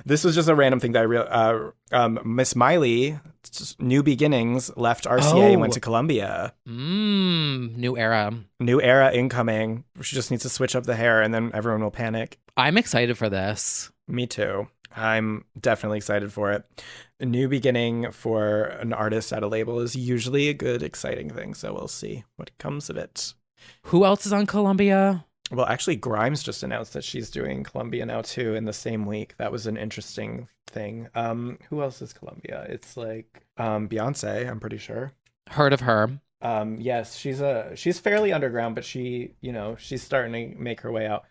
This was just a random thing that I realized. Miss Miley, New Beginnings, left RCA and went to Columbia. New era. New era incoming. She just needs to switch up the hair, and then everyone will panic. I'm excited for this. Me too. I'm definitely excited for it. A new beginning for an artist at a label is usually a good, exciting thing. So we'll see what comes of it. Who else is on Columbia? Well, actually, Grimes just announced that she's doing Columbia now, too, in the same week. That was an interesting thing. Who else is Columbia? It's like Beyonce, I'm pretty sure. Heard of her. Yes, she's fairly underground, but she's starting to make her way out.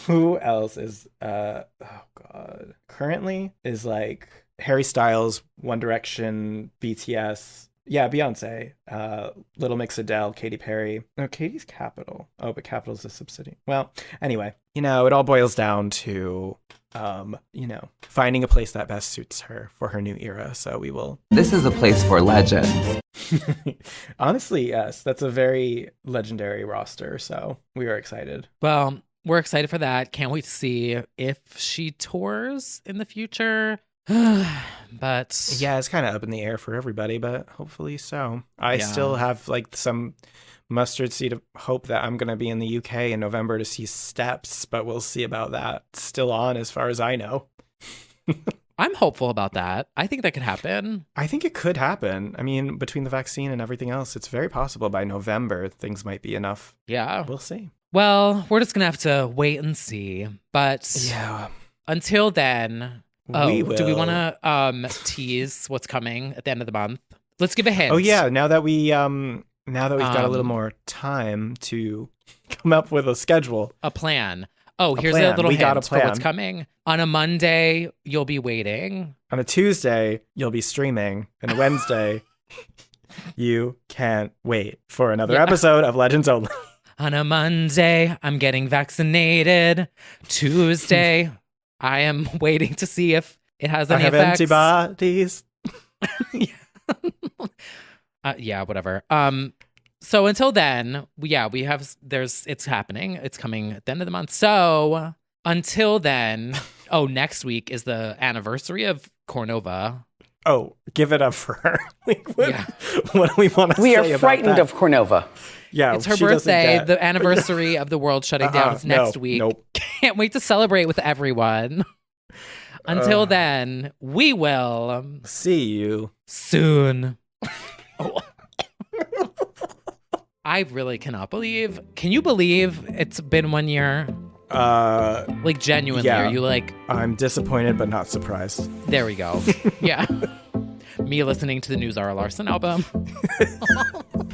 Who else is currently is like Harry Styles, One Direction, BTS. Yeah, Beyonce, Little Mix Adele, Katy Perry. No, Katy's Capital. Oh, but Capital's a subsidiary. Well, anyway, it all boils down to, finding a place that best suits her for her new era. So we will. This is a place for legends. Honestly, yes, that's a very legendary roster. So we are excited. Well, we're excited for that. Can't wait to see if she tours in the future. But yeah, it's kind of up in the air for everybody, but hopefully so. I still have like some mustard seed of hope that I'm going to be in the UK in November to see Steps, but we'll see about that. It's still on as far as I know. I'm hopeful about that. I think that could happen. I think it could happen. I mean, between the vaccine and everything else, it's very possible by November things might be enough. Yeah. We'll see. Well, we're just going to have to wait and see. But yeah, until then... we will. Do we want to tease what's coming at the end of the month? Let's give a hint. Oh yeah, now that we've got a little more time to come up with a schedule, a plan. Oh, here's a little hint for what's coming. On a Monday, you'll be waiting. On a Tuesday, you'll be streaming, and a Wednesday, you can't wait for another episode of Legends Only. On a Monday, I'm getting vaccinated. Tuesday. I am waiting to see if it has any effects. Antibodies. Yeah, whatever. So until then, it's happening. It's coming at the end of the month. So until then, next week is the anniversary of Cornova. Oh, give it up for her. What do we want to say? We are frightened of Cornova. Yeah, it's her birthday, the anniversary of the world shutting down. It's next week. Nope. Can't wait to celebrate with everyone. Until then, we will see you soon. I really cannot believe. Can you believe it's been 1 year? Like genuinely, yeah. Are you like? I'm disappointed, but not surprised. There we go. Yeah. Me listening to the new Zara Larsson album.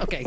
Okay.